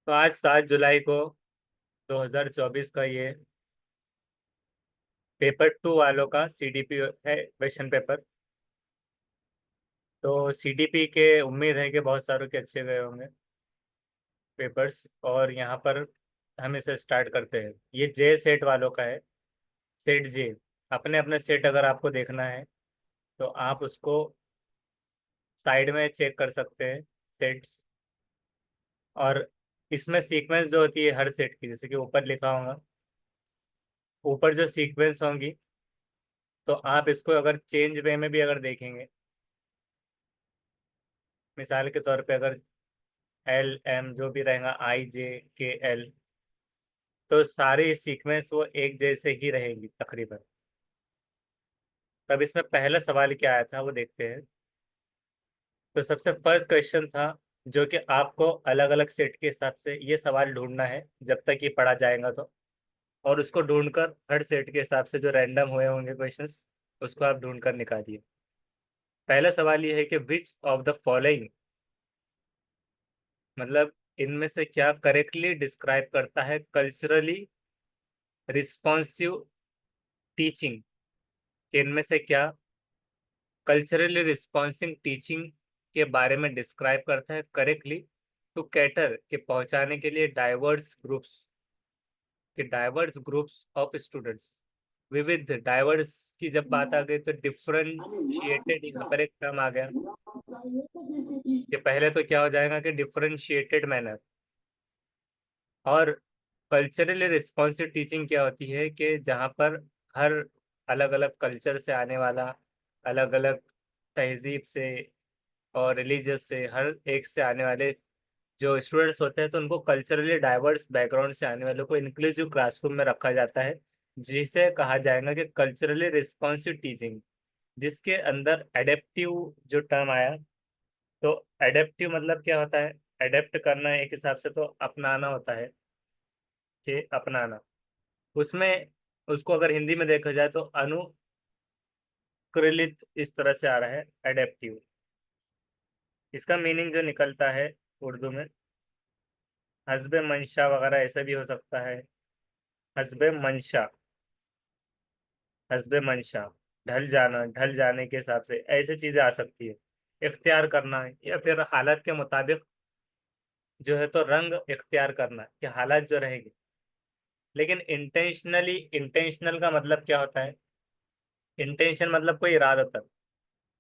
तो आज 7 जुलाई को 2024 का ये पेपर 2 वालों का सीडीपी है, क्वेश्चन पेपर। तो सीडीपी के उम्मीद है कि बहुत सारों के अच्छे गए होंगे पेपर्स। और यहाँ पर हम इसे स्टार्ट करते हैं। ये जे सेट वालों का है, सेट जे। अपने अपने सेट अगर आपको देखना है तो आप उसको साइड में चेक कर सकते हैं, सेट्स। और इसमें सीक्वेंस जो होती है हर सेट की, जैसे कि ऊपर लिखा होगा, ऊपर जो सीक्वेंस होंगी, तो आप इसको अगर चेंज वे में भी अगर देखेंगे, मिसाल के तौर पे अगर एल एम जो भी रहेगा, आई जे के एल, तो सारी सीक्वेंस वो एक जैसे ही रहेंगी तकरीबन। तब इसमें पहला सवाल क्या आया था वो देखते हैं। तो सबसे फर्स्ट क्वेश्चन था, जो कि आपको अलग अलग सेट के हिसाब से ये सवाल ढूंढना है जब तक ये पढ़ा जाएगा तो। और उसको ढूंढकर हर सेट के हिसाब से जो रैंडम हुए होंगे क्वेश्चंस, उसको आप ढूंढकर निकालिए। पहला सवाल ये है कि विच ऑफ द फॉलोइंग, मतलब इनमें से क्या करेक्टली डिस्क्राइब करता है कल्चरली रिस्पॉन्सिव टीचिंग। इनमें से क्या कल्चरली रिस्पॉन्सिव टीचिंग के बारे में डिस्क्राइब करता है करेक्टली, टू कैटर के पहुंचाने के लिए डाइवर्स ग्रुप्स ऑफ स्टूडेंट्स। विविध डाइवर्स की जब बात आ गई तो डिफरेंशिएटेड यहाँ पर एक टर्म आ गया। कि पहले तो क्या हो जाएगा कि डिफरेंशिएटेड मैनर। और कल्चरली रिस्पॉन्सिव टीचिंग क्या होती है कि जहाँ पर हर अलग अलग कल्चर से आने वाला, अलग अलग तहजीब से और रिलीजियस से, हर एक से आने वाले जो स्टूडेंट्स होते हैं, तो उनको कल्चरली डाइवर्स बैकग्राउंड से आने वालों को इंक्लूसिव क्लासरूम में रखा जाता है, जिसे कहा जाएगा कि कल्चरली रिस्पॉन्सिव टीचिंग। जिसके अंदर एडेप्टिव जो टर्म आया, तो एडेप्टिव मतलब क्या होता है? एडेप्ट करना एक हिसाब से तो अपनाना होता है, कि अपनाना। उसमें उसको अगर हिंदी में देखा जाए तो अनुकूलित इस तरह से आ रहा है एडेप्टिव। इसका मीनिंग जो निकलता है उर्दू में, हस्बे मंशा वगैरह ऐसा भी हो सकता है। हस्बे मंशा, हस्बे मंशा, ढल जाना, ढल जाने के हिसाब से ऐसी चीजें आ सकती है। इख्तियार करना है, या फिर हालत के मुताबिक जो है तो रंग इख्तियार करना, कि हालात जो रहेगी। लेकिन इंटेंशनली, इंटेंशनल का मतलब क्या होता है? इंटेंशन मतलब कोई इरादतन।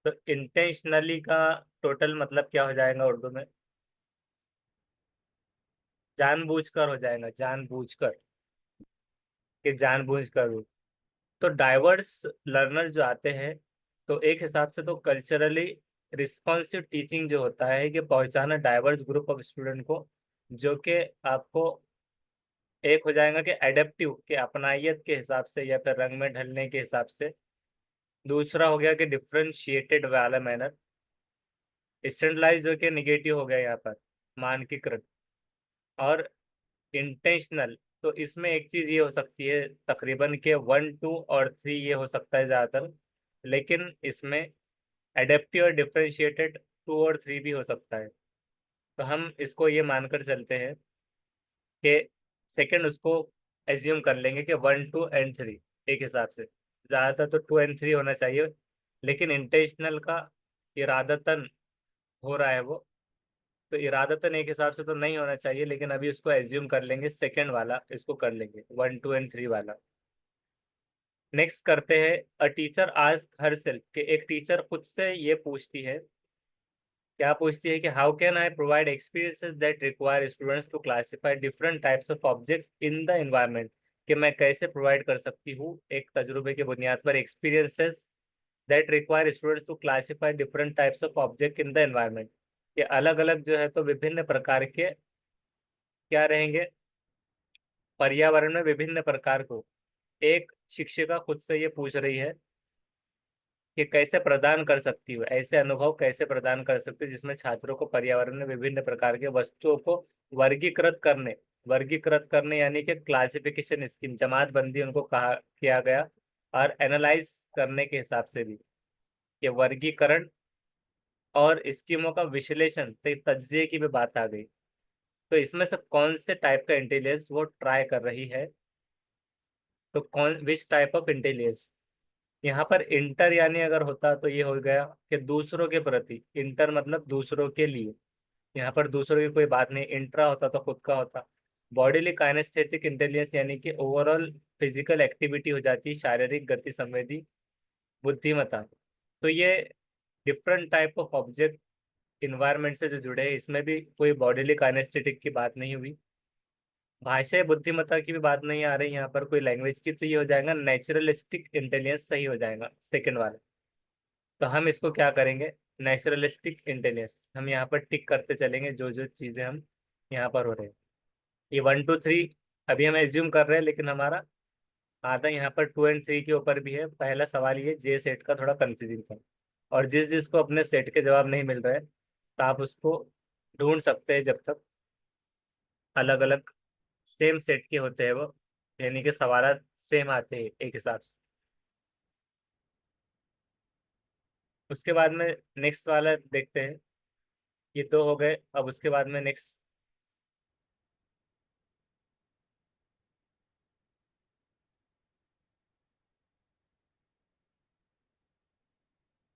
तो इंटेंशनली का टोटल मतलब क्या हो जाएगा उर्दू में? जानबूझकर हो जाएगा, जानबूझकर, कि जानबूझकर हो। तो डाइवर्स लर्नर जो आते हैं, तो एक हिसाब से तो कल्चरली रिस्पॉन्सिव टीचिंग जो होता है कि पहुंचाना डाइवर्स ग्रुप ऑफ स्टूडेंट को, जो कि आपको एक हो जाएगा कि एडेप्टिव के अपनायत के हिसाब से या फिर रंग में ढलने के हिसाब से। दूसरा हो गया कि डिफ्रेंशिएटेड वाला मैनर। स्टैंडर्डाइज जो कि निगेटिव हो गया यहाँ पर, मानकीकृत। और इंटेंशनल, तो इसमें एक चीज ये हो सकती है तकरीबन के 1 2 और 3 ये हो सकता है ज्यादातर। लेकिन इसमें एडेप्टिव और डिफरेंशिएटेड 2 और 3 भी हो सकता है। तो हम इसको ये मानकर चलते हैं कि सेकंड उसको एज्यूम कर लेंगे कि 1 2 एंड 3 एक हिसाब से। ज़्यादातर तो 2 एंड 3 होना चाहिए, लेकिन इंटेंशनल का इरादतन हो रहा है वो, तो इरादतन एक हिसाब से तो नहीं होना चाहिए, लेकिन अभी उसको एज्यूम कर लेंगे, सेकंड वाला इसको कर लेंगे, 1 2 एंड 3 वाला। नेक्स्ट करते हैं, a teacher ask her self, के एक टीचर खुद से ये पूछती है, क्या पूछती है कि how can I provide experiences that require students to classify different types of objects in the environment. कि मैं कैसे प्रोवाइड कर सकती हूँ एक तजुर्बे की बुनियाद पर experiences that require students to classify different types of object in the environment. ये अलग अलग जो है तो विभिन्न प्रकार के क्या रहेंगे, पर्यावरण में विभिन्न प्रकार को। एक शिक्षिका खुद से ये पूछ रही है कि कैसे प्रदान कर सकती हो, ऐसे अनुभव कैसे प्रदान कर सकती हो जिसमें छात्रों को पर्यावरण में विभिन्न प्रकार के वस्तुओं को वर्गीकृत करने यानी कि क्लासिफिकेशन स्कीम, जमात बंदी उनको कहा किया गया। और एनालाइज करने के हिसाब से भी, कि वर्गीकरण और स्कीमों का विश्लेषण, तो तज्जिए की भी बात आ गई। तो इसमें से कौन से टाइप का इंटेलिजेंस वो ट्राई कर रही है। तो कौन विच टाइप ऑफ इंटेलिजेंस। यहाँ पर इंटर यानी अगर होता तो ये हो गया कि दूसरों के प्रति, इंटर मतलब दूसरों के लिए। यहाँ पर दूसरों की कोई बात नहीं, इंट्रा होता तो खुद का होता। बॉडीली काइनेस्थेटिक इंटेलिजेंस यानी कि ओवरऑल फिजिकल एक्टिविटी हो जाती है, शारीरिक गति संवेदी बुद्धिमत्ता। तो ये different type of object environment से जो जुड़े हैं, इसमें भी कोई बॉडीली काइनेस्थेटिक की बात नहीं हुई। भाषा बुद्धिमत्ता की भी बात नहीं आ रही यहाँ पर कोई लैंग्वेज की, तो ये हो जाएगा नेचुरलिस्टिक इंटेलिजेंस, सही हो जाएगा सेकंड वाला। तो हम इसको क्या करेंगे, नेचुरलिस्टिक इंटेलिजेंस हम यहाँ पर टिक करते चलेंगे जो जो चीज़ें हम यहाँ पर हो रहे हैं। ये 1 2 3 अभी हम एज्यूम कर रहे हैं, लेकिन हमारा आधा यहाँ पर 2 और 3 के ऊपर भी है। पहला सवाल ये जे सेट का थोड़ा कंफ्यूजिंग था, और जिस जिसको अपने सेट के जवाब नहीं मिल रहे तो आप उसको ढूंढ सकते हैं जब तक अलग अलग सेम सेट के होते हैं वो, यानी कि सवाल सेम आते हैं एक हिसाब से। उसके बाद में नेक्स्ट वाला देखते हैं। ये तो हो गए, अब उसके बाद में नेक्स्ट।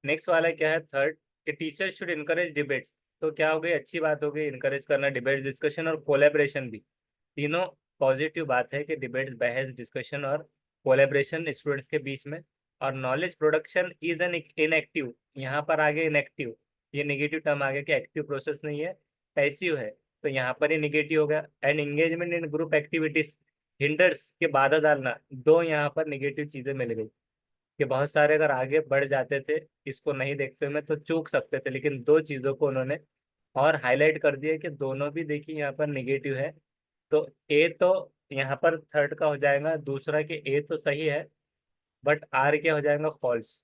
नेक्स्ट वाला क्या है, थर्ड, कि टीचर शुड इनकरेज डिबेट्स। तो क्या हो गई, अच्छी बात हो गई इनकरेज करना, डिबेट डिस्कशन और कोलेब्रेशन भी, तीनों पॉजिटिव बात है कि डिबेट्स, बहस, डिस्कशन और कोलेब्रेशन स्टूडेंट्स के बीच में। और knowledge production is an inactive, यहाँ पर आगे इनएक्टिव, ये नेगेटिव टर्म आ गया कि एक्टिव प्रोसेस नहीं है, पैसिव है। तो यहाँ पर ही नेगेटिव हो गया। And engagement in group activities hinders के बाधा डालना, दो यहाँ पर नेगेटिव चीजें मिल गई कि बहुत सारे अगर आगे बढ़ जाते थे इसको नहीं देखते हुए तो चूक सकते थे, लेकिन दो चीज़ों को उन्होंने और हाईलाइट कर दिया कि दोनों भी देखिए यहाँ पर नेगेटिव है। तो ए तो यहाँ पर थर्ड का हो जाएगा, दूसरा कि ए तो सही है बट आर क्या हो जाएगा, फॉल्स।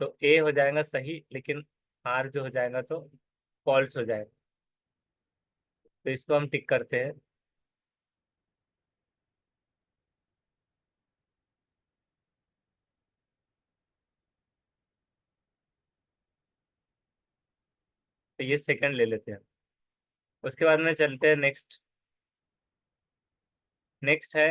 तो ए हो जाएगा सही, लेकिन आर जो हो जाएगा तो फॉल्स हो जाएगा। तो इसको हम टिक करते हैं। तो ये सेकंड ले लेते हैं। उसके बाद में चलते हैं नेक्स्ट। नेक्स्ट है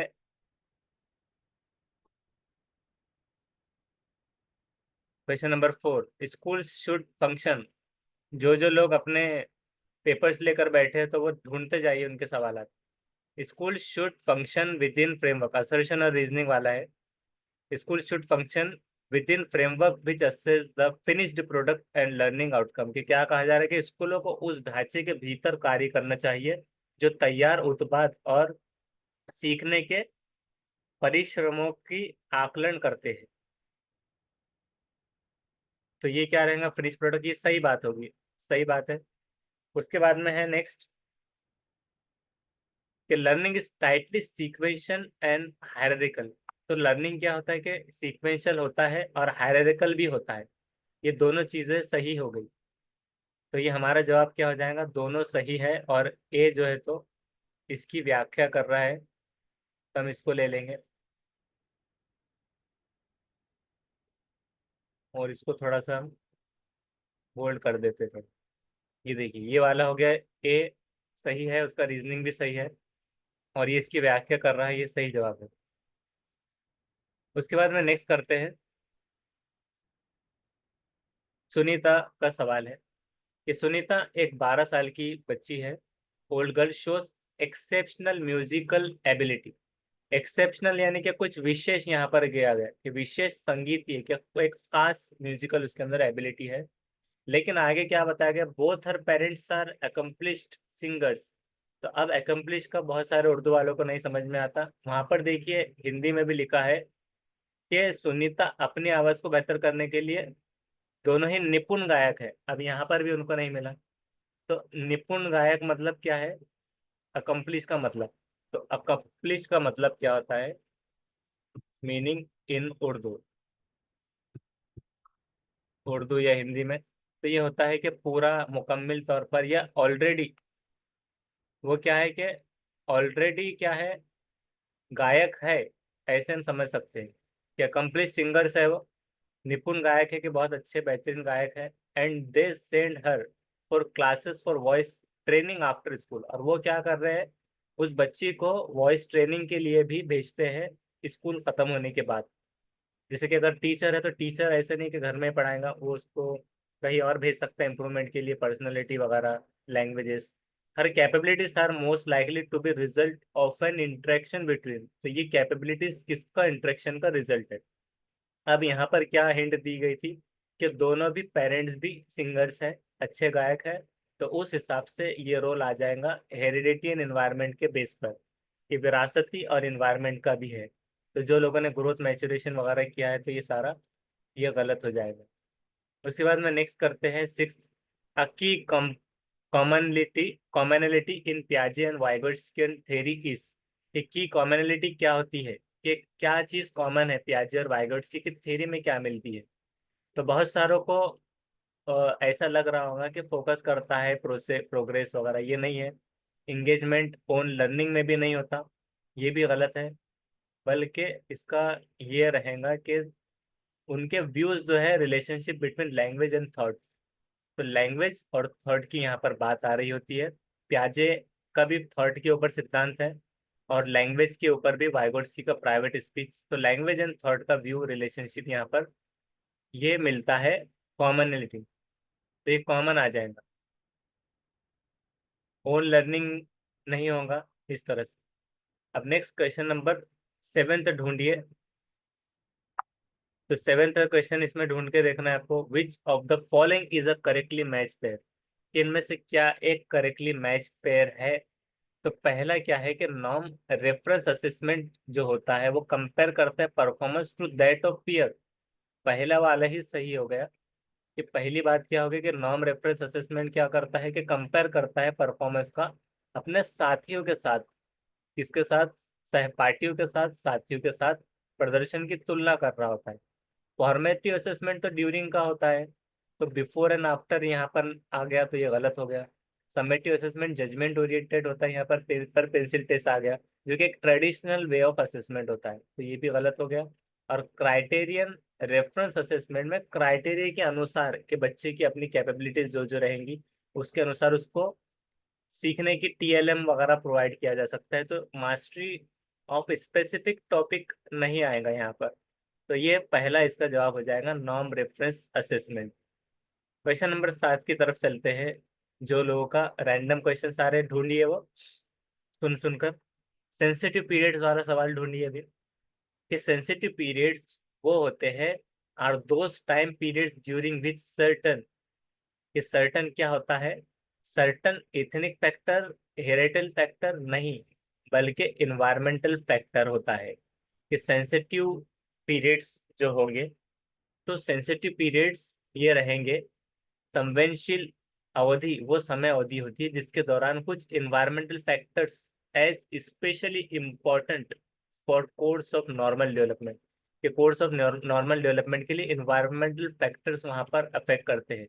question number 4, school should function. जो जो लोग अपने पेपर्स लेकर बैठे हैं तो वो ढूंढते जाइए उनके सवाल। School should function with in framework, assertion और रीजनिंग वाला है। School should function with in framework which assess the finished product and learning outcome, कि क्या कहा जा रहा है कि स्कूलों को उस ढांचे के भीतर कार्य करना चाहिए जो तैयार उत्पाद और सीखने के परिश्रमों की आकलन करते हैं। तो ये क्या रहेगा, फिनिश प्रोडक्ट, ये सही बात होगी, सही बात है। उसके बाद में है नेक्स्ट कि learning is tightly sequential and hierarchical. तो लर्निंग क्या होता है कि सीक्वेंशियल होता है और हायरार्किकल भी होता है, ये दोनों चीजें सही हो गई। तो ये हमारा जवाब क्या हो जाएगा, दोनों सही है, और ए जो है तो इसकी व्याख्या कर रहा है, तो हम इसको ले लेंगे और इसको थोड़ा सा हम बोल्ड कर देते थे। ये देखिए ये वाला हो गया, ए सही है, उसका रीजनिंग भी सही है, और ये इसकी व्याख्या कर रहा है, ये सही जवाब है। उसके बाद में नेक्स्ट करते हैं। सुनीता का सवाल है कि सुनीता एक 12 साल की बच्ची है। Old girl shows exceptional musical ability. Exceptional यानी कि कुछ विशेष यहाँ पर गया गया कि विशेष संगीत, ये क्या कोई एक खास म्यूजिकल उसके अंदर एबिलिटी है। लेकिन आगे क्या बताया गया, both her parents are accomplished singers. तो अब अकम्पलिश का बहुत सारे उर्दू वालों को नहीं समझ में आता, वहां पर देखिए हिंदी में भी लिखा है कि सुनीता अपनी आवाज को बेहतर करने के लिए दोनों ही निपुण गायक है। अब यहाँ पर भी उनको नहीं मिला। तो निपुण गायक मतलब क्या है, अकम्पलिश का मतलब। तो अकम्पलिश का मतलब क्या होता है, मीनिंग इन उर्दू, उर्दू या हिंदी में, तो ये होता है कि पूरा मुकम्मल तौर पर या ऑलरेडी, वो क्या है कि ऑलरेडी क्या है, गायक है, ऐसे हम समझ सकते हैं कि अकम्पलिश सिंगर्स है वो, निपुण गायक है कि बहुत अच्छे बेहतरीन गायक है। And they send her for classes for voice training after school. और वो क्या कर रहे हैं, उस बच्ची को वॉइस ट्रेनिंग के लिए भी भेजते हैं स्कूल खत्म होने के बाद। जैसे कि अगर टीचर है तो टीचर ऐसे नहीं कि घर में पढ़ाएगा, वो उसको कहीं और भेज सकता है इम्प्रूवमेंट के लिए, पर्सनैलिटी वगैरह, languages. Her capabilities are most likely to be result of an interaction between. तो ये कैपेबिलिटीज किसका इंटरेक्शन का रिजल्ट है। अब यहाँ पर क्या हिंट दी गई थी कि दोनों भी पेरेंट्स भी सिंगर्स हैं, अच्छे गायक हैं। तो उस हिसाब से ये रोल आ जाएगा हेरिडिटी एंड एनवायरनमेंट के बेस पर, कि विरासती और एनवायरनमेंट का भी है। तो जो लोगों ने ग्रोथ मैचुरेशन वगैरह किया है तो ये सारा ये गलत हो जाएगा। उसके बाद में नेक्स्ट करते हैं six. Uh key commonality in पियाजे and Vygotskian theory is. Key commonality क्या होती है, कि क्या चीज कॉमन है पियाजे और वाइगोट्स्की की थ्योरी में, क्या मिलती है। तो बहुत सारों को ऐसा लग रहा होगा कि फोकस करता है प्रोग्रेस वगैरह, ये नहीं है। इंगेजमेंट ओन लर्निंग में भी नहीं होता, ये भी गलत है। बल्कि इसका ये रहेगा कि उनके व्यूज जो है relationship between language and thought. तो लैंग्वेज और थॉट की यहाँ पर बात आ रही होती है। प्याजे का भी थॉट के ऊपर सिद्धांत है, और लैंग्वेज के ऊपर भी वाइगोट्स्की का प्राइवेट स्पीच। तो लैंग्वेज एंड थॉट का व्यू रिलेशनशिप यहाँ पर ये मिलता है कॉमनलिटी। तो ये कॉमन आ जाएगा, ओन लर्निंग नहीं होगा इस तरह से। अब नेक्स्ट क्वेश्चन नंबर सेवेंथ ढूंढिए। तो सेवेंथ क्वेश्चन इसमें ढूंढ के देखना है आपको, विच of the following is a correctly match pair. इनमें से क्या एक करेक्टली मैच पेयर है। तो पहला क्या है कि नॉर्म रेफरेंस असेसमेंट जो होता है वो कंपेयर करता है performance to that of peer. पहला वाला ही सही हो गया। कि पहली बात क्या होगी कि नॉर्म रेफरेंस असेसमेंट क्या करता है कि कंपेयर करता है परफॉर्मेंस का अपने साथियों के साथ। किसके साथ, सहपाठियों के साथ, साथियों के साथ प्रदर्शन की तुलना कर रहा होता है। फॉर्मेटिव असेसमेंट तो ड्यूरिंग का होता है, तो बिफोर एंड आफ्टर यहाँ पर आ गया तो ये गलत हो गया। समेटिव असेसमेंट जजमेंट ओरिएंटेड होता है, यहाँ पर पेपर पेंसिल टेस्ट आ गया, जो कि एक ट्रेडिशनल वे ऑफ असेसमेंट होता है, तो ये भी गलत हो गया। और क्राइटेरियन रेफरेंस असेसमेंट में क्राइटेरिया के अनुसार कि बच्चे की अपनी कैपेबिलिटीज जो जो रहेंगी उसके अनुसार उसको सीखने की टीएलएम वगैरह प्रोवाइड किया जा सकता है। तो मास्टरी ऑफ स्पेसिफिक टॉपिक नहीं आएगा यहाँ पर। तो ये पहला इसका जवाब हो जाएगा, norm reference assessment. Question number 7 की तरफ चलते हैं। जो लोगों का रैंडम क्वेश्चन सारे ढूंढिए वो सुन सुनकर। सेंसिटिव पीरियड्स वाला सवाल ढूंढिए अभी। कि सेंसिटिव पीरियड्स वो होते हैं are those time periods during which certain. कि सर्टन क्या होता है, certain ethnic factor, hereditary factor नहीं, बल्कि इन्वायरमेंटल फैक्टर होता है। कि सेंसिटिव पीरियड्स जो होंगे, तो सेंसिटिव पीरियड्स ये रहेंगे, संवेदनशील अवधि वो समय अवधि होती है जिसके दौरान कुछ environmental factors as especially important for course of normal development. के कोर्स ऑफ नॉर्मल डेवलपमेंट के लिए इन्वायरमेंटल फैक्टर्स वहां पर अफेक्ट करते हैं।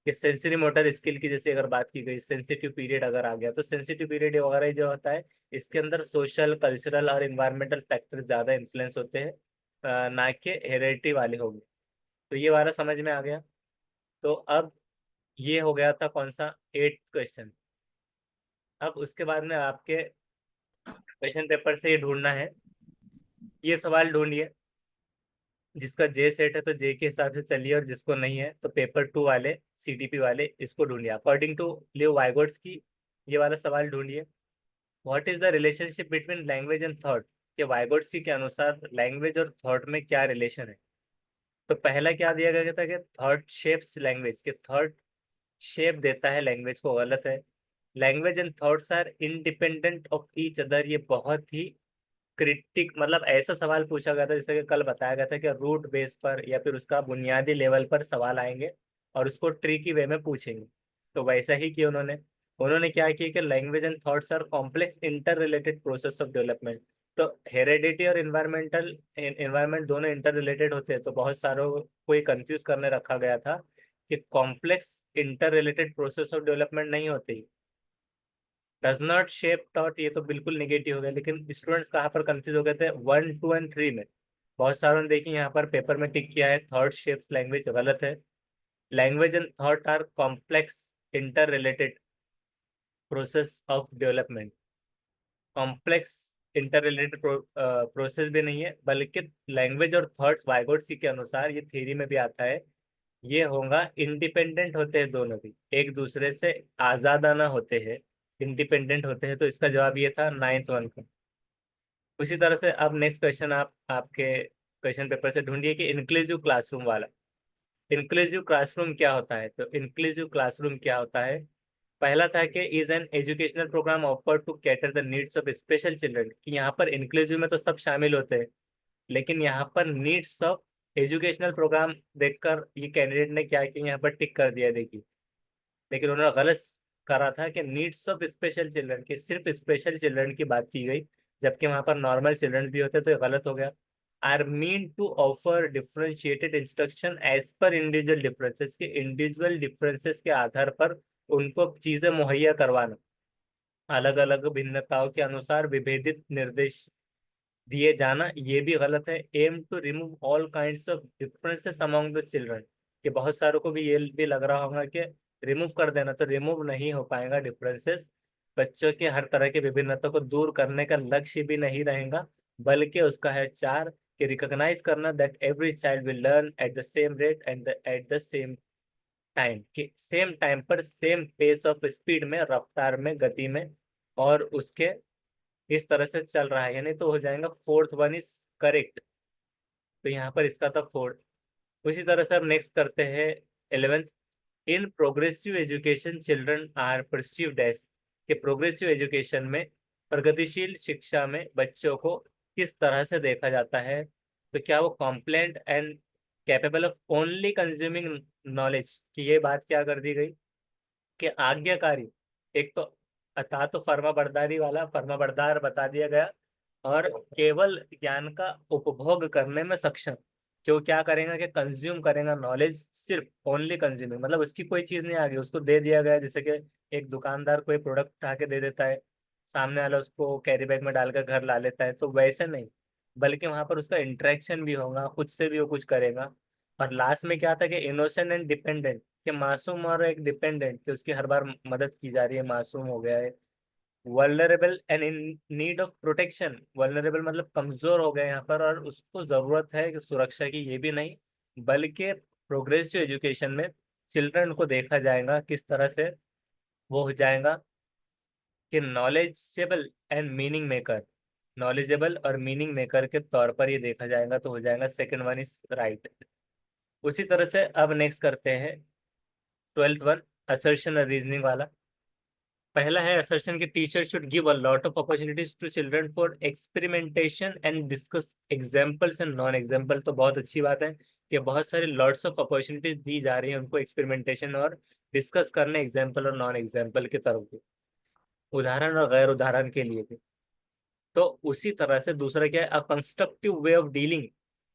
कि सेंसरी मोटर स्किल की जैसे अगर बात की गई, सेंसिटिव पीरियड अगर आ गया, तो सेंसिटिव पीरियड वगैरह जो होता है इसके अंदर सोशल, कल्चरल और इन्वायरमेंटल फैक्टर ज्यादा इन्फ्लुएंस होते हैं, ना कि हेरिडिटी वाले हो गए। तो ये वाला समझ में आ गया। तो अब ये हो गया था कौन सा, एट्थ क्वेश्चन। अब उसके बाद में आपके क्वेश्चन पेपर से ये ढूंढना है, ये सवाल ढूंढिए। जिसका जे सेट है तो जे के हिसाब से चलिए, और जिसको नहीं है तो पेपर 2 वाले, सीटीपी वाले, इसको ढूंढिए अकॉर्डिंग टू लियो वाइगोट्स की। ये वाला सवाल ढूंढिए। What is the relationship between language and thought. के वाइगोट्स के अनुसार लैंग्वेज और थॉट में क्या रिलेशन है। तो पहला क्या दिया गया था कि थॉट शेप्स लैंग्वेज, के थॉट शेप देता है लैंग्वेज को, गलत है। Language and thoughts are independent of each other, ये बहुत ही क्रिटिक, मतलब ऐसा सवाल पूछा गया था जैसे कि कल बताया गया था कि रूट बेस पर या फिर उसका बुनियादी लेवल पर सवाल आएंगे और उसको ट्रिकी वे में पूछेंगे। तो वैसा ही किया उन्होंने। उन्होंने क्या किया कि language and thoughts are complex interrelated process of development. तो हेरिडिटी और इन्वायरमेंटल इन्वायरमेंट दोनों इंटर रिलेटेड होते हैं, तो बहुत सारों को ये कंफ्यूज करने रखा गया था कि complex interrelated process of development नहीं होती, डज नॉट शेप थॉट, ये तो बिल्कुल निगेटिव हो गया। लेकिन स्टूडेंट्स कहाँ पर कंफ्यूज हो गए थे, 1, 2 एंड 3 में। बहुत सारों ने देखिए यहाँ पर पेपर में टिक किया है थॉट शेप्स लैंग्वेज, गलत है। Language and thought are complex interrelated process of development, complex interrelated process भी नहीं है, बल्कि लैंग्वेज और थॉट्स वाइगोत्स्की के अनुसार, ये थ्योरी में भी आता है, ये होगा इंडिपेंडेंट होते हैं, दोनों भी एक दूसरे से आजादाना होते हैं, इंडिपेंडेंट होते हैं। तो इसका जवाब ये था 9th वन का। उसी तरह से अब नेक्स्ट क्वेश्चन आप आपके क्वेश्चन पेपर से ढूंढिए कि इंक्लूसिव क्लासरूम वाला। इंक्लूसिव क्लासरूम क्या होता है? तो इंक्लूसिव क्लासरूम क्या होता है? पहला था कि is an educational program offer to cater the needs of special children, कि यहाँ पर इंक्लूसिव में तो सब शामिल होते हैं, लेकिन यहाँ पर नीड्स ऑफ एजुकेशनल प्रोग्राम देखकर ये कैंडिडेट ने क्या किया, यहाँ पर टिक कर दिया, देखिए। लेकिन उन्होंने गलत करा था कि नीड्स ऑफ स्पेशल चिल्ड्रन, की सिर्फ स्पेशल चिल्ड्रन की बात की गई, जबकि वहां पर नॉर्मल चिल्ड्रन भी होते, तो ये गलत हो गया। Are mean to offer differentiated instruction as per individual differences, के इंडिविजुअल डिफरेंसेस के आधार पर उनको चीजें मुहैया करवाना, अलग अलग भिन्नताओं के अनुसार विभेदित निर्देश दिए जाना, ये भी गलत है। Aim to remove all kinds of differences among the children, कि बहुत सारों को भी ये भी लग रहा होगा कि रिमूव कर देना, तो रिमूव नहीं हो पाएगा डिफरेंसेस। बच्चों के हर तरह की विभिन्नता को दूर करने का लक्ष्य भी नहीं रहेगा, बल्कि उसका है 4, कि रिकॉग्नाइज करना that every child will learn at the same rate and at the same time, कि सेम टाइम पर सेम पेस ऑफ स्पीड में, रफ्तार में, गति में, और उसके इस तरह से चल रहा है, यानी तो हो जाएगा 4th वन इज करेक्ट। तो यहाँ पर इसका था 4th। उसी तरह से अब नेक्स्ट करते हैं 11th। In progressive education children are perceived as, कि प्रोग्रेसिव एजुकेशन में, प्रगतिशील शिक्षा में बच्चों को किस तरह से देखा जाता है? तो क्या वो compliant and capable of only consuming knowledge, की ये बात क्या कर दी गई कि आज्ञाकारी, एक तो अता तो फर्मा बरदारी वाला फर्मा बरदार बता दिया गया, और केवल ज्ञान का उपभोग करने में सक्षम, कि वो क्या करेगा कि कंज्यूम करेगा नॉलेज, सिर्फ ओनली कंज्यूमिंग, मतलब उसकी कोई चीज नहीं आ गई, उसको दे दिया गया, जैसे कि एक दुकानदार कोई प्रोडक्ट उठा के दे देता है, सामने वाला उसको कैरी बैग में डालकर घर ला लेता है, तो वैसे नहीं, बल्कि वहां पर उसका इंटरेक्शन भी होगा, खुद से भी वो कुछ करेगा। और लास्ट में क्या था कि इनोसेंट एंड डिपेंडेंट, कि मासूम और एक डिपेंडेंट, कि उसकी हर बार मदद की जा रही है, मासूम हो गया है। Vulnerable and in need of protection, vulnerable मतलब कमजोर हो गया यहाँ पर, और उसको जरूरत है कि सुरक्षा की, ये भी नहीं, बल्कि प्रोग्रेसिव एजुकेशन में चिल्ड्रन को देखा जाएगा किस तरह से वो हो जाएगा कि knowledgeable and meaning maker, knowledgeable और मीनिंग मेकर के तौर पर ये देखा जाएगा, तो हो जाएगा सेकंड वन इज राइट। उसी तरह से अब नेक्स्ट करते हैं 12th वन, असर्शन और रीजनिंग वाला। पहला है असर्शन कि teacher should give a lot of opportunities to children for experimentation and discuss examples and non example. तो बहुत अच्छी बात है कि बहुत सारी लॉट्स ऑफ अपॉर्चुनिटीज दी जा रही है उनको एक्सपेरिमेंटेशन और डिस्कस करने, एग्जाम्पल और नॉन एग्जाम्पल की तरफ भी, उदाहरण और गैर उदाहरण के लिए भी। तो उसी तरह से दूसरा क्या है, a constructive way of dealing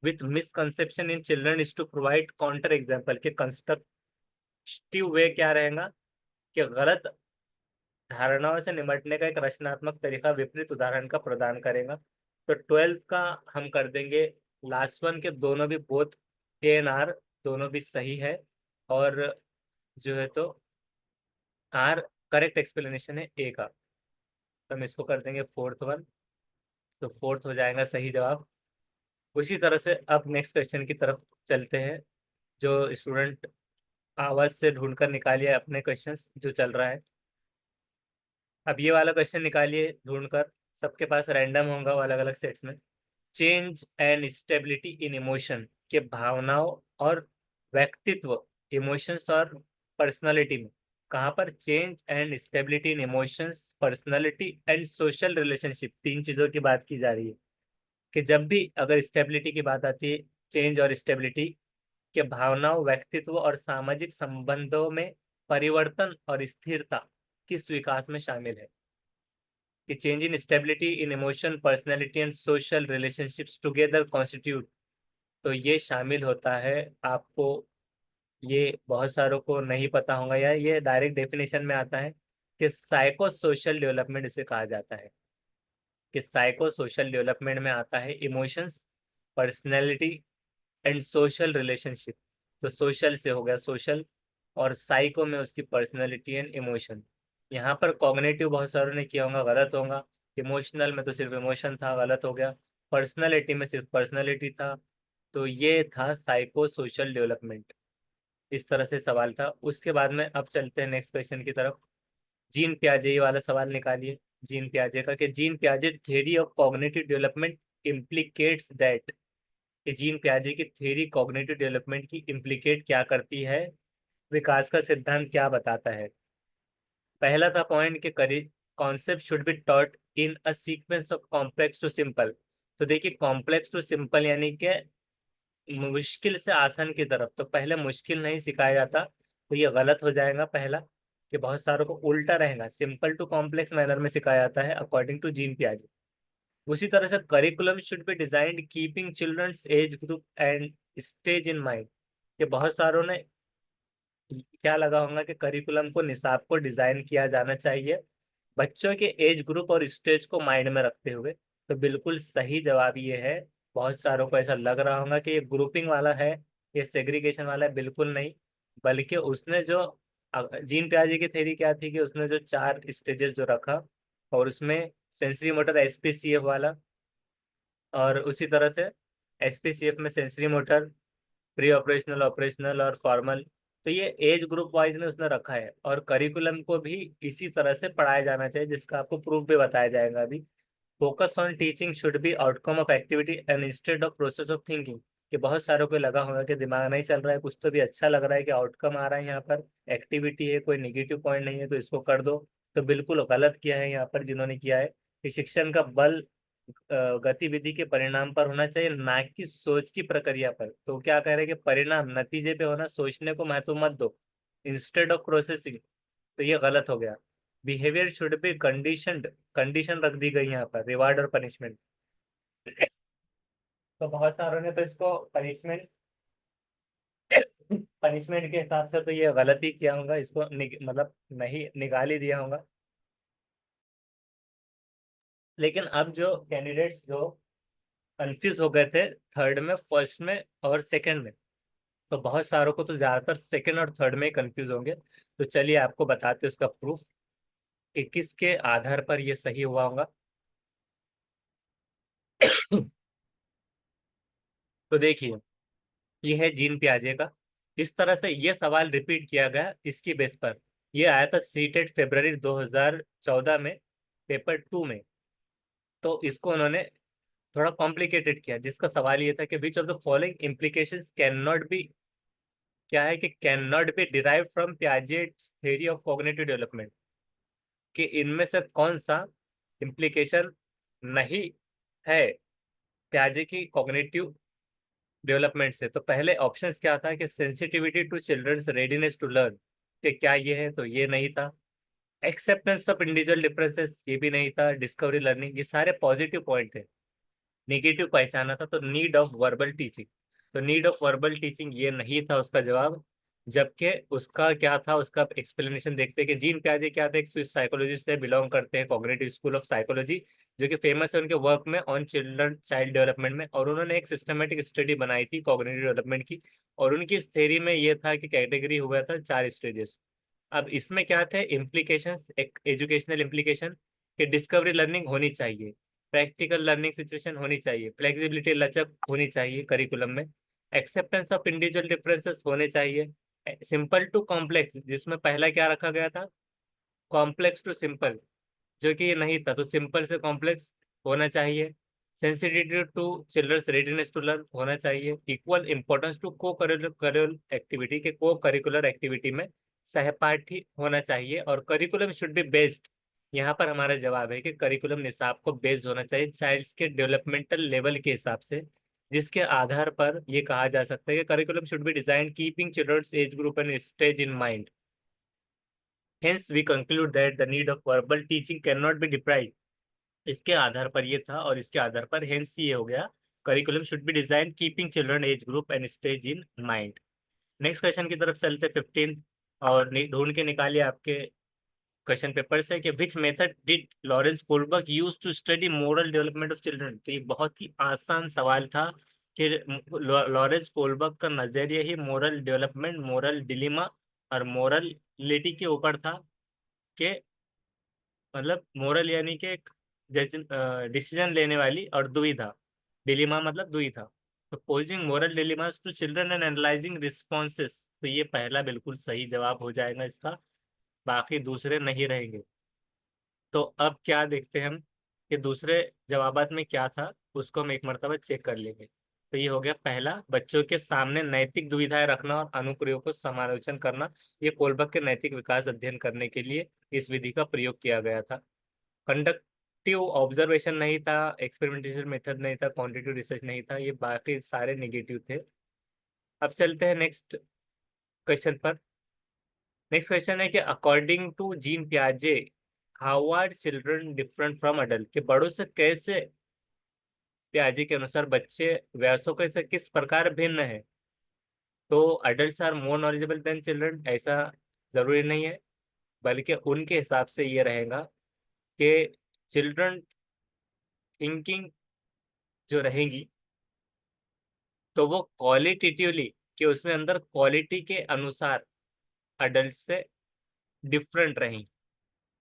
with misconception in children is to provide counter example, के कंस्ट्रक्टिव वे क्या रहेगा कि गलत धारणाओं से निपटने का एक रचनात्मक तरीका विपरीत उदाहरण का प्रदान करेगा। तो 12th का हम कर देंगे लास्ट वन के, दोनों भी बोथ ए एंड आर दोनों भी सही है, और जो है तो आर करेक्ट एक्सप्लेनेशन है ए का, तो हम इसको कर देंगे 4th वन, तो 4th हो जाएगा सही जवाब। उसी तरह से अब नेक्स्ट क्वेश्चन की तरफ चलते हैं, जो स्टूडेंट आवाज से ढूंढकर निकालिए अपने क्वेश्चंस जो चल रहा है। अब ये वाला क्वेश्चन निकालिए ढूंढकर, सबके पास रैंडम होगा वो अलग अलग सेट्स में। Change and stability in emotion, के भावनाओं और व्यक्तित्व, इमोशंस और पर्सनालिटी में, कहाँ पर change and stability in emotions, personality and social relationship, तीन चीजों की बात की जा रही है, कि जब भी अगर स्टेबिलिटी की बात आती है, चेंज और स्टेबिलिटी, के भावनाओं, व्यक्तित्व और सामाजिक संबंधों में परिवर्तन और स्थिरता किस विकास में शामिल है? कि change in stability in emotion, personality and social relationships together constitute, तो ये शामिल होता है आपको, ये बहुत सारों को नहीं पता होगा, या ये डायरेक्ट डेफिनेशन में आता है कि साइको सोशल डेवलपमेंट इसे कहा जाता है, कि साइको सोशल डेवलपमेंट में आता है emotions, personality and social relationship. तो सोशल से हो गया सोशल, और साइको में उसकी पर्सनैलिटी एंड इमोशन। यहाँ पर कॉग्निटिव बहुत सारों ने किया होगा, गलत होगा। इमोशनल में तो सिर्फ इमोशन था, गलत हो गया। पर्सनालिटी में सिर्फ पर्सनालिटी था। तो ये था साइको सोशल डेवलपमेंट। इस तरह से सवाल था। उसके बाद में अब चलते हैं नेक्स्ट क्वेश्चन की तरफ। जीन पियाजे वाला सवाल निकालिए। जीन पियाजे का, कि जीन पियाजे theory of cognitive development implicates that, कि जीन पियाजे की थ्योरी कॉग्निटिव डेवलपमेंट की इम्प्लीकेट क्या करती है, विकास का सिद्धांत क्या बताता है। पहला था पॉइंट के करीब, concept should be taught in a sequence of complex to simple. तो देखिए, कॉम्प्लेक्स टू सिंपल यानी कि मुश्किल से आसान की तरफ, तो पहले मुश्किल नहीं सिखाया जाता, तो ये गलत हो जाएगा पहला, कि बहुत सारों को उल्टा रहेगा, सिंपल टू कॉम्प्लेक्स मैनर में सिखाया जाता है अकॉर्डिंग टू जीन पियाजे। उसी तरह से curriculum should be designed keeping children's age group and stage in mind, कि बहुत सारों ने क्या लगा होगा कि करिकुलम को, निसाब को डिजाइन किया जाना चाहिए बच्चों के एज ग्रुप और स्टेज को माइंड में रखते हुए। तो बिल्कुल सही जवाब ये है। बहुत सारों को ऐसा लग रहा होगा कि ये ग्रुपिंग वाला है, ये सेग्रीगेशन वाला है, बिल्कुल नहीं। बल्कि उसने जो जीन पियाजे की थ्योरी क्या थी, कि उसने जो 4 स्टेजेस जो रखा, और उसमें सेंसरी मोटर एसपीसीएफ वाला, और उसी तरह से एसपीसीएफ में sensory motor, pre operational, operational और फॉर्मल। तो ये एज ग्रुप वाइज में उसने रखा है, और करिकुलम को भी इसी तरह से पढ़ाया जाना चाहिए, जिसका आपको प्रूफ भी बताया जाएगा अभी। Focus on teaching should be outcome of activity and instead of process of thinking, कि बहुत सारों को लगा होगा कि दिमाग नहीं चल रहा है, कुछ तो भी अच्छा लग रहा है कि आउटकम आ रहा है, यहाँ पर एक्टिविटी है, कोई निगेटिव पॉइंट नहीं है, तो इसको कर दो। तो बिल्कुल गलत किया है यहाँ पर जिन्होंने किया है, कि शिक्षण का बल गतिविधि के परिणाम पर होना चाहिए, ना कि सोच की प्रक्रिया पर। तो क्या कह रहे हैं कि परिणाम, नतीजे पे होना, सोचने को महत्व मत दो, इंस्टेड ऑफ प्रोसेसिंग। तो ये गलत हो गया। Behaviour should be conditioned, condition रख दी गई यहाँ पर, रिवार्ड और पनिशमेंट। तो बहुत सारों ने तो इसको पनिशमेंट, पनिशमेंट के हिसाब से तो ये गलत ही किया होगा, इसको मतलब नहीं, निकाल ही दिया होगा। लेकिन अब जो कैंडिडेट्स जो कंफ्यूज हो गए थे थर्ड में, फर्स्ट में और सेकंड में, तो बहुत सारों को तो ज्यादातर सेकंड और थर्ड में कंफ्यूज होंगे। तो चलिए आपको बताते हैं उसका प्रूफ, कि किसके आधार पर ये सही हुआ होगा। तो देखिए, ये है जीन पियाजे का। इस तरह से ये सवाल रिपीट किया गया इसकी बेस पर। ये आया था सीटेट फरवरी 2014 में, पेपर 2 में। तो इसको उन्होंने थोड़ा कॉम्प्लिकेटेड किया, जिसका सवाल ये था कि विच of the following implications can not be, क्या है कि can not be derive from Piaget's theory of cognitive development, कि इनमें से कौन सा इम्प्लीकेशन नहीं है पियाजे की कॉग्निटिव डेवलपमेंट से। तो पहले ऑप्शंस क्या था, कि sensitivity to children's readiness to learn, कि क्या ये है, तो ये नहीं था। एक्सेप्टेंस ऑफ इंडिविजुअल डिफरेंसेस, ये भी नहीं था। डिस्कवरी लर्निंग, ये सारे पॉजिटिव पॉइंट थे। निगेटिव पहचाना था, तो नीड ऑफ वर्बल टीचिंग, तो नीड ऑफ वर्बल टीचिंग ये नहीं था उसका जवाब। जबकि उसका क्या था, उसका एक्सप्लेनेशन देखते हैं कि जीन पियाजे क्या थे, एक स्विस साइकोलॉजिस्ट से बिलोंग करते हैं, कॉग्निटिव स्कूल ऑफ साइकोलॉजी, जो कि फेमस है उनके वर्क में ऑन चिल्ड्रन चाइल्ड डेवलपमेंट में। और उन्होंने एक सिस्टमेटिक स्टडी बनाई थी कॉग्निटिव डेवलपमेंट की, और उनकी इस थ्योरी में ये था कि कैटेगरी हुआ था 4 स्टेजेस। अब इसमें क्या थे इम्प्लीकेशंस, एक एजुकेशनल इम्प्लीकेशन, कि डिस्कवरी लर्निंग होनी चाहिए, प्रैक्टिकल लर्निंग सिचुएशन होनी चाहिए, फ्लेक्सिबिलिटी, लचक होनी चाहिए करिकुलम में, एक्सेप्टेंस ऑफ इंडिविजुअल डिफरेंसेस होने चाहिए, सिंपल टू कॉम्प्लेक्स, जिसमें पहला क्या रखा गया था, कॉम्प्लेक्स टू सिंपल, जो कि ये नहीं था, तो सिंपल से कॉम्प्लेक्स होना चाहिए। Sensitivity to children's readiness to learn होना चाहिए। Equal importance to co curricular activity, के को करिकुलर एक्टिविटी में सहपाठी होना चाहिए। और करिकुलम शुड बी बेस्ड, यहाँ पर हमारा जवाब है कि करिकुलम निसाब को बेस्ड होना चाहिए चाइल्ड्स के डेवलपमेंटल लेवल के हिसाब से, जिसके आधार पर ये कहा जा सकता है कि curriculum should be design keeping children's age group and stage in mind. Hence, we conclude that the need of verbal teaching cannot be deprived। इसके आधार पर ये था, और इसके आधार पर हेंस ये हो गया, curriculum should be design keeping children as group and stage in mind. Next question की तरफ चलते 15, और ढूंढ के निकालिए आपके क्वेश्चन पेपर से, कि which method did Lawrence Kohlberg use to study moral development of children. तो ये बहुत ही आसान सवाल था, कि लॉरेंस कोलबर्ग का नजरिया ही मोरल डेवलपमेंट, मोरल डिलीमा और मोरलिटी के ऊपर था, कि मतलब मोरल यानी कि एक डिसीजन लेने वाली, और दुविधा, डिलीमा मतलब दुविधा। तो posing moral dilemmas to children and analysing responses, तो ये पहला बिल्कुल सही जवाब हो जाएगा इसका, बाकी दूसरे नहीं रहेंगे। तो अब क्या देखते हैं हम कि दूसरे जवाबात में क्या था, उसको हम एक मर्तबा चेक कर लेंगे। तो ये हो गया पहला, बच्चों के सामने नैतिक दुविधाएं रखना और अनुप्रयोग को समालोचन करना। ये कोलबर्ग के नैतिक विकास अध्ययन करने के लिए इस विधि का प्रयोग किया गया था। कंडक्टिव ऑब्जर्वेशन नहीं था, एक्सपेरिमेंटेशन मेथड नहीं था, क्वांटिटेटिव रिसर्च नहीं था, ये बाकी सारे नेगेटिव थे। अब चलते हैं नेक्स्ट क्वेश्चन पर। नेक्स्ट क्वेश्चन है कि अकॉर्डिंग टू जीन पियाजे, how are children different from adult, कि बड़ों से कैसे, पियाजे के अनुसार बच्चे वयस्कों के से किस प्रकार भिन्न है। तो adult are more knowledgeable than children, ऐसा जरूरी नहीं है, बल्कि उनके हिसाब से ये रहेगा कि चिल्ड्रन थिंकिंग जो रहेगी, तो वो क्वालिटेटिवली, कि उसमें अंदर क्वालिटी के अनुसार अडल्ट से डिफरेंट रहेंगी।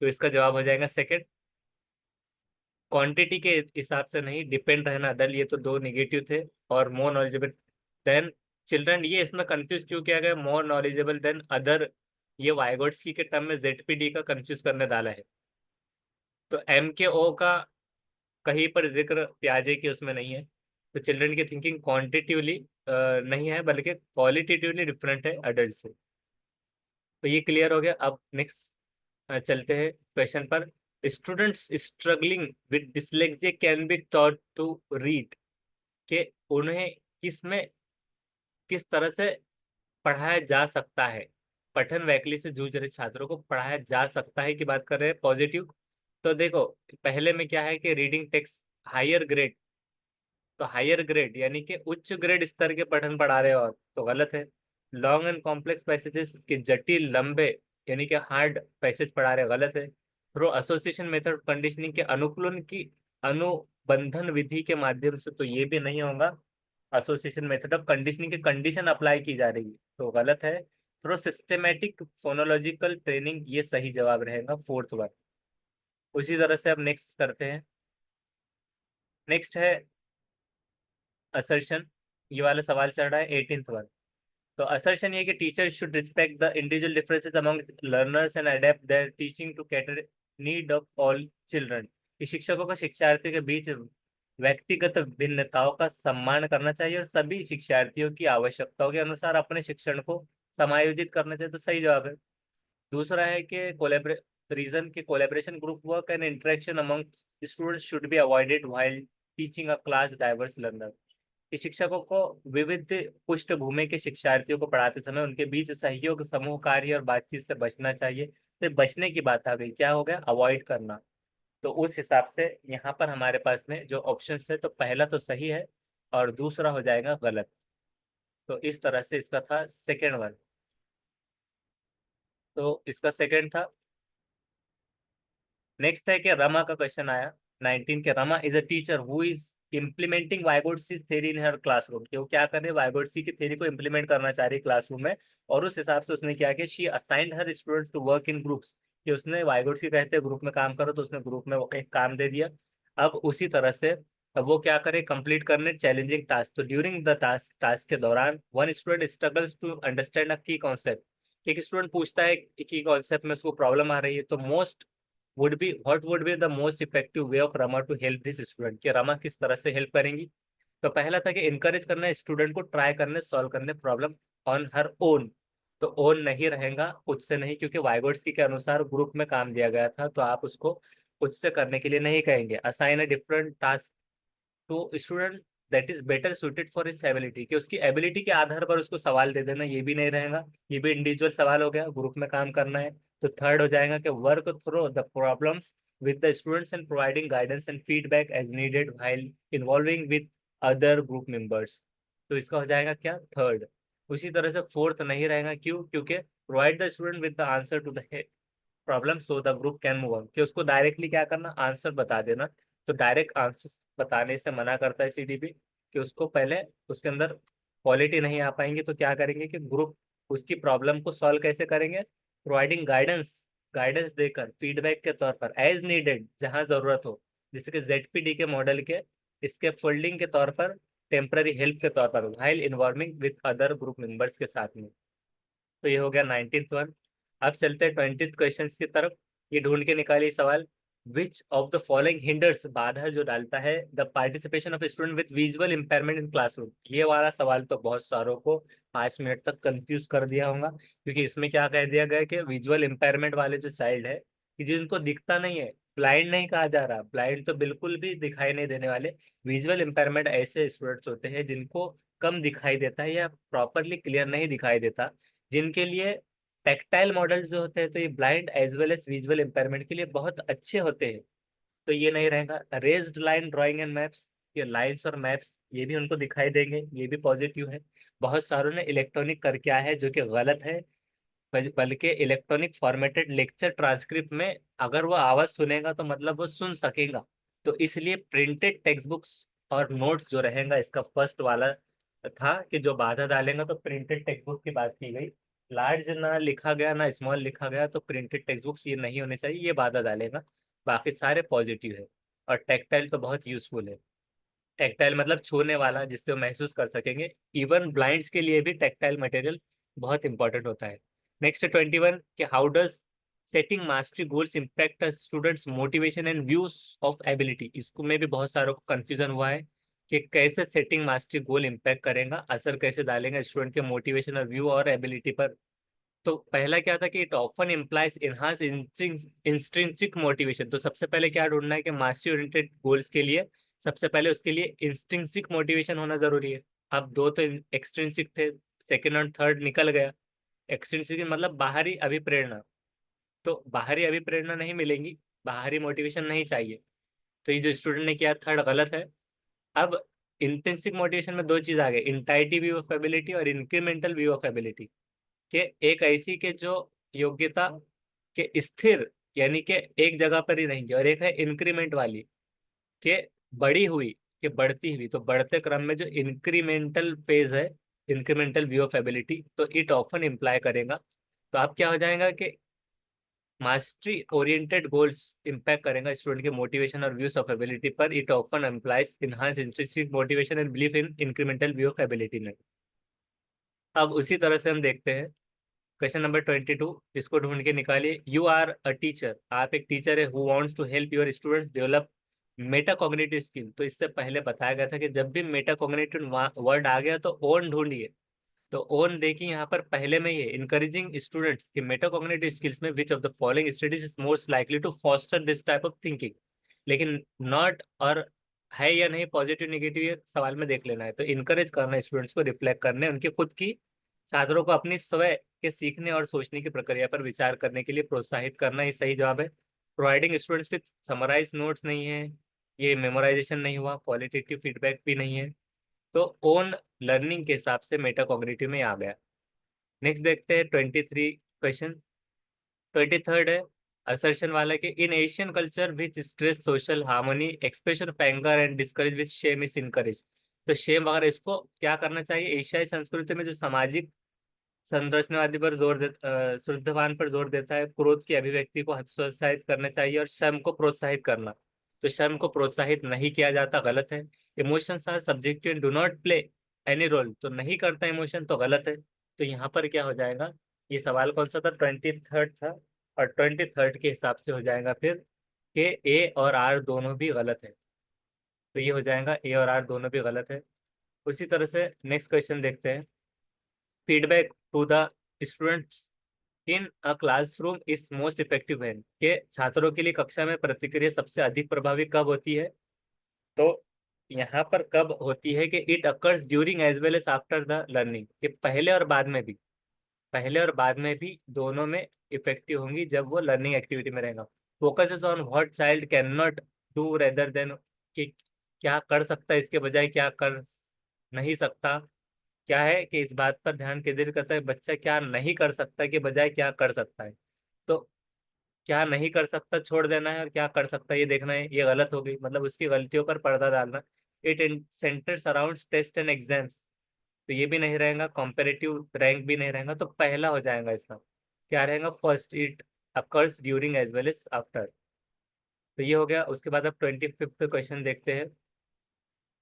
तो इसका जवाब हो जाएगा सेकंड। क्वांटिटी के हिसाब से नहीं, डिपेंड रहना डल, ये तो दो निगेटिव थे। और मोर नॉलेजेबल देन चिल्ड्रन, ये इसमें कंफ्यूज क्यों किया गया, मोर नॉलेजेबल देन अदर, ये वाइगोट्स्की के टर्म में जेडपीडी का कंफ्यूज करने डाला है। तो एम के ओ का कहीं पर जिक्र प्याजे के उसमें नहीं है। तो चिल्ड्रन की थिंकिंग क्वांटिटिवली नहीं है, बल्कि क्वालिटेटिवली डिफरेंट है अडल्ट से। तो ये क्लियर हो गया। अब नेक्स्ट चलते हैं क्वेश्चन पर। Students struggling with dyslexia can be taught to read, के उन्हें किसमें, किस तरह से पढ़ाया जा सकता है, पठन वैकल्य से जूझ रहे छात्रों को पढ़ाया जा सकता है की बात कर रहे हैं, पॉजिटिव। तो देखो, पहले में क्या है कि रीडिंग टेक्स्ट हायर ग्रेड, तो हायर ग्रेड यानी कि उच्च ग्रेड स्तर के पठन पढ़ा रहे हो आप, तो गलत है। लॉन्ग एंड कॉम्प्लेक्स पैसेजेस के जटिल लंबे यानी कि हार्ड पैसेज पढ़ा रहे हो, गलत है। थ्रू एसोसिएशन मेथड कंडीशनिंग के अनुकूलन की अनुबंधन विधि के माध्यम से, तो ये भी नहीं होगा। एसोसिएशन मेथड ऑफ कंडीशनिंग की कंडीशन अप्लाई की जा रही है, तो गलत है। थ्रू सिस्टेमेटिक फोनोलॉजिकल ट्रेनिंग, ये सही जवाब रहेगा फोर्थ वन। उसी तरह से अब नेक्स्ट करते हैं। नेक्स्ट है असर्शन, ये वाला सवाल चल रहा है 18th वन। तो असर्शन ये कि teacher should respect the individual differences among learners and adapt their teaching to cater need of all children, कि शिक्षकों को शिक्षार्थियों के बीच व्यक्तिगत भिन्नताओं का सम्मान करना चाहिए और सभी शिक्षार्थियों की आवश्यकताओं के अनुसार अपने शिक्षण को समायोजित करना चाहिए, तो सही जवाब है। दूसरा है कि कोलेबरे रीजन के collaboration group work and interaction among students should be avoided while teaching a class diverse learner, कि शिक्षकों को विविध पृष्ठभूमि के शिक्षार्थियों को पढ़ाते समय उनके बीच सहयोग, समूह कार्य और बातचीत से बचना चाहिए। तो बचने की बात आ गई, क्या हो गया, अवॉइड करना। तो उस हिसाब से यहाँ पर हमारे पास में जो ऑप्शन है, तो पहला तो सही है और दूसरा हो जाएगा गलत। तो इस तरह से इसका था सेकेंड वन। तो इसका सेकेंड था। नेक्स्ट है कि रमा का क्वेश्चन आया 19 के, Rama is a teacher who is implementing Vygotsky's theory in her classroom, कि वो क्या कर रहे हैं, वाइगोट्स्की की थ्योरी को इम्प्लीमेंट करना चाह रही है क्लासरूम में। और उस हिसाब से उसने क्या किया, she assigned her students to work in groups, कि उसने वाइगोट्स्की कहते हैं ग्रुप में काम करो, तो उसने ग्रुप में वो एक काम दे दिया। अब उसी तरह से अब वो क्या करे, कंप्लीट करने चैलेंजिंग टास्क। तो ड्यूरिंग द टास्क टास्क के दौरान one student struggles to understand a key concept, एक स्टूडेंट पूछता है की कॉन्सेप्ट में उसको प्रॉब्लम आ रही है, तो most would be what would be the most effective way of Rama to help this student, कि रमा किस तरह से हेल्प करेंगी। तो पहला था कि इनकरेज करना स्टूडेंट को ट्राई करने सॉल्व करने प्रॉब्लम ऑन हर ओन। तो ओन नहीं रहेगा, खुद से नहीं, क्योंकि वाइगोट्स्की के अनुसार ग्रुप में काम दिया गया था, तो आप उसको खुद से करने के लिए नहीं कहेंगे। Assign a different task to student that is better suited for his ability, कि उसकी एबिलिटी के आधार पर उसको सवाल दे देना, ये भी नहीं रहेगा, ये भी इंडिविजुअल सवाल हो गया, ग्रुप में काम करना है। तो थर्ड हो जाएगा कि work through the problems with the students and providing guidance and feedback as needed while involving with other group members. तो इसका हो जाएगा क्या, थर्ड। उसी तरह से फोर्थ नहीं रहेगा, क्यों, क्योंकि provide the student with the answer to the problem so the group can move on, कि उसको डायरेक्टली क्या करना, आंसर बता देना। तो डायरेक्ट आंसर बताने से मना करता है सीडीपी, कि उसको पहले उसके अंदर क्वालिटी नहीं आ पाएंगी, तो क्या करेंगे कि ग्रुप उसकी प्रॉब्लम को सॉल्व कैसे करेंगे, प्रोवाइडिंग गाइडेंस गाइडेंस देकर फीडबैक के तौर पर एज नीडेड जहां जरूरत हो, जैसे कि ZPD के मॉडल के इसके फोल्डिंग के तौर पर, टेम्पररी हेल्प के तौर पर, while involving with other group members के साथ में। तो ये हो गया 19th वन। अब चलते हैं 20th क्वेश्चन की तरफ। ये ढूंढ के निकालिए सवाल। विच ऑफ द फॉलोइंग हिंडर्स, बाधा जो डालता है, the participation of student with visual impairment in classroom. ये वाला सवाल तो बहुत सारों को 5 मिनट तक कंफ्यूज कर दिया होगा, क्योंकि इसमें क्या कह दिया गया कि विजुअल इंपेयरमेंट वाले जो चाइल्ड है, कि जिनको दिखता नहीं है, ब्लाइंड नहीं कहा जा रहा, ब्लाइंड तो बिल्कुल भी दिखाई नहीं देने वाले। विजुअल इंपेयरमेंट ऐसे स्टूडेंट्स होते हैं जिनको कम दिखाई देता है या प्रॉपरली क्लियर नहीं दिखाई देता, जिनके लिए टेक्टाइल मॉडल्स जो होते हैं, तो ये blind as well as visual impairment के लिए बहुत अच्छे होते हैं। तो ये नहीं रहेगा। Raised line drawing and maps, ये लाइंस और मैप्स ये भी उनको दिखाई देंगे, ये भी पॉजिटिव है। बहुत सारों ने इलेक्ट्रॉनिक कर क्या है, जो कि गलत है। बल्कि इलेक्ट्रॉनिक फॉर्मेटेड लेक्चर ट्रांसक्रिप्ट में अगर वो आवाज सुनेगा तो मतलब वो सुन सकेगा। तो इसलिए प्रिंटेड टेक्स्ट बुक्स और नोट्स जो रहेगा, इसका फर्स्ट वाला था कि जो बाधा डालेगा, तो प्रिंटेड टेक्स्ट बुक की बात की गई। लार्ज ना लिखा गया ना स्मॉल लिखा गया, तो प्रिंटेड टेक्स्ट बुक्स ये नहीं होने चाहिए, ये बाधा डालेगा। बाकी सारे पॉजिटिव है। और टेक्टाइल तो बहुत यूजफुल है। टेक्टाइल मतलब छूने वाला, जिससे वो महसूस कर सकेंगे। इवन ब्लाइंड्स के लिए भी टेक्टाइल मटेरियल बहुत इंपॉर्टेंट होता है। नेक्स्ट 21 कि how does setting mastery goals impact students motivation and views of ability. इसको में भी बहुत सारों को कंफ्यूजन हुआ है कि कैसे सेटिंग मास्टरी गोल इम्पैक्ट करेगा, असर कैसे डालेगा स्टूडेंट के मोटिवेशन और व्यू और एबिलिटी पर। तो पहला क्या था कि it often implies enhance intrinsic motivation. तो सबसे पहले क्या ढूंढना है कि मास्टरी ओरिएंटेड गोल्स के लिए सबसे पहले उसके लिए इंस्ट्रिंसिक मोटिवेशन होना जरूरी है। अब दो तो एक्सट्रिंसिक थे, सेकंड और थर्ड निकल गया। एक्सट्रिंसिक मतलब बाहरी अभिप्रेरणा, तो बाहरी अभिप्रेरणा नहीं मिलेंगी, बाहरी मोटिवेशन नहीं चाहिए। तो ये जो स्टूडेंट ने किया थर्ड गलत है। अब इंट्रिंसिक मोटिवेशन में दो चीज आ गई, इंटाइटी व्यू ऑफ एबिलिटी और इंक्रीमेंटल व्यू ऑफ एबिलिटी। कि एक ऐसी के जो योग्यता के स्थिर, यानी कि एक जगह पर ही रहेंगे, और एक है इंक्रीमेंट वाली के बड़ी हुई, कि बढ़ती हुई। तो बढ़ते क्रम में जो इंक्रीमेंटल फेज है, इंक्रीमेंटल व्यू ऑफ एबिलिटी, तो इट ऑफन इम्प्लाई करेगा। तो आप क्या हो जाएगा कि मास्टरी ओरिएंटेड गोल्स इम्पैक्ट करेगा स्टूडेंट के मोटिवेशन और व्यूज ऑफ एबिलिटी पर। It often employs enhance intrinsic motivation and belief in incremental view of ability में। अब उसी तरह से हम देखते हैं क्वेश्चन नंबर 22। इसको ढूंढ के निकालिए। यू आर अ टीचर, आप एक टीचर है, who wants to help your students develop meta cognitive skill. तो इससे पहले बताया गया था कि जब भी मेटा कॉग्निटिव वर्ड आ गया तो ओन ढूंढिए। तो ओन देखिए यहाँ पर पहले में ही इनकरेजिंग स्टूडेंट्स की मेटा कॉग्निटिव स्किल्स में which of the following studies is most likely to foster this type of thinking. लेकिन नॉट और है या नहीं, पॉजिटिव नेगेटिव, ये सवाल में देख लेना है। तो इनकरेज करना स्टूडेंट्स को रिफ्लेक्ट करने, उनकी खुद की छात्रों को अपनी स्वयं के सीखने और सोचने की प्रक्रिया पर विचार करने के लिए प्रोत्साहित करना, ही सही जवाब है। Providing students with summarise notes नहीं है, ये मेमोराइजेशन नहीं हुआ, क्वालिटेटिव फीडबैक भी नहीं है। तो ओन लर्निंग के हिसाब से मेटा कॉग्निटिव में आ गया। नेक्स्ट देखते हैं 23 क्वेश्चन। 23rd है असर्शन वाला कि इन Asian culture which stress social harmony expression of anger and discourage which Shem is encourage. तो शेम वगैरह इसको क्या करना चाहिए, एशियाई संस्कृति में जो सामाजिक संरचनावादी पर जोर दे, शुद्धवान पर जोर देता है, क्रोध की अभिव्यक्ति को हतोत्साहित करना चाहिए और श्रम को प्रोत्साहित करना। तो श्रम को प्रोत्साहित नहीं किया जाता, गलत है। Emotions are subjective and do not play any role, तो नहीं करता इमोशन, तो गलत है। तो यहाँ पर क्या हो जाएगा, ये सवाल कौन सा था, 23rd था। और 23rd के हिसाब से हो जाएगा फिर कि ए और आर दोनों भी गलत है। तो ये हो जाएगा ए और आर दोनों भी गलत है। उसी तरह से नेक्स्ट क्वेश्चन देखते हैं। Feedback to the students in a classroom is most effective when, के छात्रों के लिए कक्षा में प्रतिक्रिया सबसे अधिक प्रभावी कब होती है। तो यहाँ पर कब होती है कि it occurs during as well as after the learning, कि पहले और बाद में भी, पहले और बाद में भी दोनों में इफेक्टिव होंगी जब वो लर्निंग एक्टिविटी में रहेगा। Focus on what child can not do rather than, कि क्या कर सकता है इसके बजाय क्या कर नहीं सकता। क्या है कि इस बात पर ध्यान केंद्रित करता है बच्चा क्या नहीं कर सकता के बजाय क्या कर सकता है। तो क्या नहीं कर सकता छोड़ देना है और क्या कर सकता है ये देखना है, ये गलत हो गई, मतलब उसकी गलतियों पर पर्दा डालना। It centres around test and exams, तो ये भी नहीं रहेगा। कॉम्पेरेटिव रैंक भी नहीं रहेगा, तो पहला हो जाएगा इसका, क्या रहेगा, first. It occurs during as well as after. तो ये हो गया। उसके बाद अब 25th क्वेश्चन देखते हैं।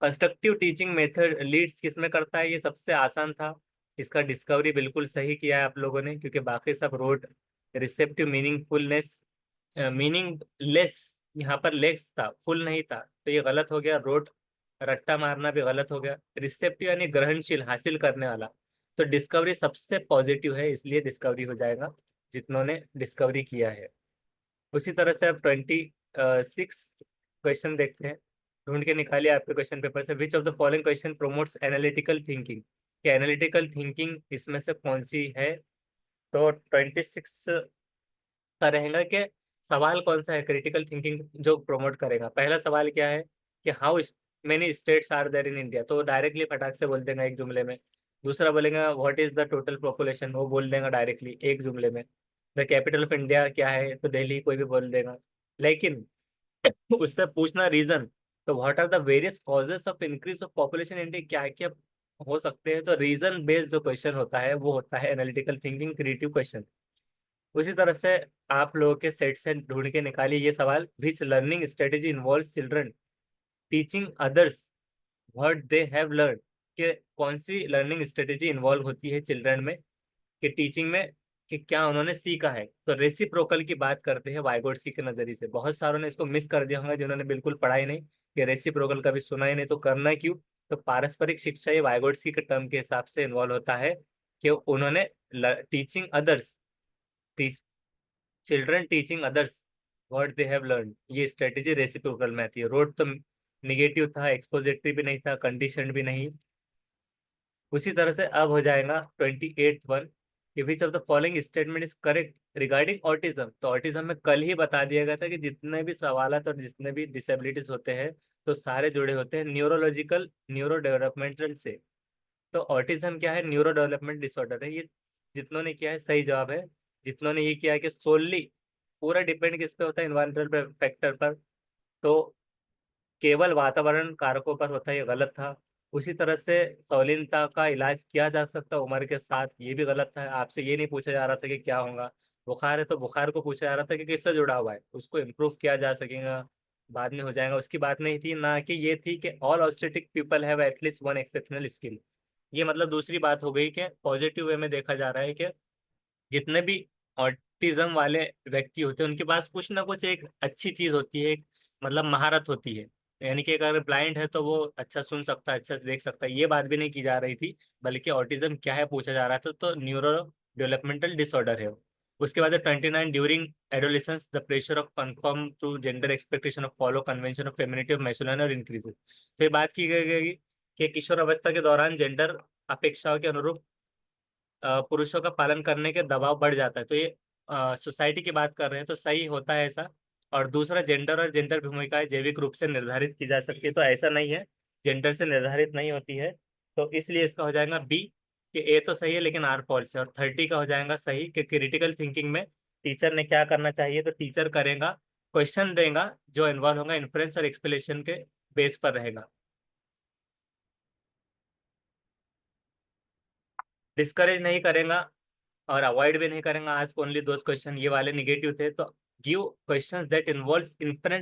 कंस्ट्रक्टिव टीचिंग मेथड लीड्स किस में करता है? ये सबसे आसान था, इसका डिस्कवरी बिल्कुल सही किया है आप लोगों ने, क्योंकि बाकी सब रोड रिसेप्टिव मीनिंगफुलनेस, मीनिंगलेस, यहाँ पर लेस था, फुल नहीं था, तो ये गलत हो गया। रोड रट्टा मारना भी गलत हो गया। रिसेप्टिव यानी ग्रहणशील, हासिल करने वाला, तो डिस्कवरी सबसे पॉजिटिव है, इसलिए डिस्कवरी हो जाएगा जितनों ने डिस्कवरी किया है। उसी तरह से अब 26 क्वेश्चन देखते हैं। ढूंढ के निकालिए आपके क्वेश्चन पेपर से। विच of the following question promotes analytical thinking? कि एनालिटिकल थिंकिंग इसमें से कौन सी है? तो 26 का रहेगा कि सवाल कौन सा है क्रिटिकल थिंकिंग जो प्रमोट करेगा। पहला सवाल क्या है कि how many states are there in India, तो डायरेक्टली फटाक से बोल देगा एक जुमले में। दूसरा बोलेगा what is the total population, वो बोल देगा डायरेक्टली एक जुमले में। द कैपिटल ऑफ इंडिया क्या है, तो दिल्ली, कोई भी बोल देगा। लेकिन उससे पूछना रीजन, तो what are the various causes of increase of population India, क्या क्या हो सकते हैं, तो रीजन बेस्ड जो क्वेश्चन होता है वो होता है एनालिटिकल थिंकिंग क्रिएटिव क्वेश्चन। उसी तरह से आप लोगों के सेट से ढूंढ के निकालिए ये सवाल। Which learning strategy involve children teaching others what they have learn, कि कौन सी लर्निंग स्ट्रेटेजी इन्वॉल्व होती है चिल्ड्रन में, कि टीचिंग में, कि क्या उन्होंने सीखा है। तो रेसिप्रोकल की बात करते हैं वाइगोट्स्की के नजरिए से। बहुत सारों ने इसको मिस कर दिया होगा जिन्होंने बिल्कुल पढ़ा ही नहीं, कि रेसिप्रोकल कभी सुना ही नहीं, तो करना क्यों। तो पारस्परिक शिक्षा ये वाइगोट्स्की के टर्म के हिसाब से इन्वॉल्व होता है, कि उन्होंने teaching others, children teaching others what they have learn, ये स्ट्रेटेजी रेसिप्रोकल में आती है। रोड तो निगेटिव था, एक्सपोजिटरी भी नहीं था, कंडीशन भी नहीं। उसी तरह से अब हो जाएगा 28th 1, कि विच of the following statement is correct regarding autism. तो ऑटिज्म में कल ही बता दिया गया था कि जितने भी सवाल और जितने भी डिसेबिलिटीज होते हैं, तो सारे जुड़े होते हैं न्यूरोलॉजिकल, न्यूरो डेवलपमेंटल से। तो ऑटिज्म क्या है? न्यूरो डेवलपमेंट डिसऑर्डर है। ये जितनों ने किया है सही जवाब है। जितनों ने ये किया है कि सोलली पूरा डिपेंड किस पे होता है, इन्वायरमेंटल फैक्टर पर, तो केवल वातावरण कारकों पर होता है, ये गलत था। उसी तरह से सौलीनता का इलाज किया जा सकता है उम्र के साथ, ये भी गलत था। आपसे ये नहीं पूछा जा रहा था कि क्या होगा। बुखार है तो बुखार को पूछा जा रहा था कि किससे जुड़ा हुआ है, उसको इम्प्रूव किया जा सकेगा, बाद में हो जाएगा। उसकी बात नहीं थी, ना कि ये थी कि all autistic people have at least one exceptional skill. ये मतलब दूसरी बात हो गई कि पॉजिटिव वे में देखा जा रहा है कि जितने भी ऑटिज्म वाले व्यक्ति होते हैं उनके पास कुछ ना कुछ एक अच्छी चीज होती है, एक मतलब महारत होती है। यानी कि अगर ब्लाइंड है तो वो अच्छा सुन सकता है, अच्छा देख सकता है, ये बात भी नहीं की जा रही थी, बल्कि ऑटिज्म क्या है पूछा जा रहा था। तो न्यूरो डेवलपमेंटल डिसऑर्डर है वो। उसके बाद 29, during adolescence the pressure of confirm to gender expectation of follow convention of femininity of masculine और इंक्रीजेस। तो ये बात की गई कि किशोर अवस्था के दौरान जेंडर अपेक्षाओं के अनुरूप पुरुषों का पालन करने के दबाव बढ़ जाता है। तो ये सोसाइटी की बात कर रहे हैं, तो सही होता है ऐसा। और दूसरा, जेंडर और जेंडर भूमिकाएं जैविक रूप से निर्धारित की जा सकती है, तो ऐसा नहीं है, जेंडर से निर्धारित नहीं होती है। तो इसलिए इसका हो जाएगा बी, कि ए तो सही है लेकिन आर फॉल्स है। और 30 का हो जाएगा सही, कि क्रिटिकल थिंकिंग में टीचर ने क्या करना चाहिए, तो टीचर करेगा, क्वेश्चन देगा जो इन्वॉल्व होगा इन्फ्रेंस और एक्सप्लेनेशन के बेस पर रहेगा। डिस्करेज नहीं करेगा और अवॉइड भी नहीं करेंगे। आज ओनली दो क्वेश्चन ये वाले निगेटिव थे, तो give questions that involves inference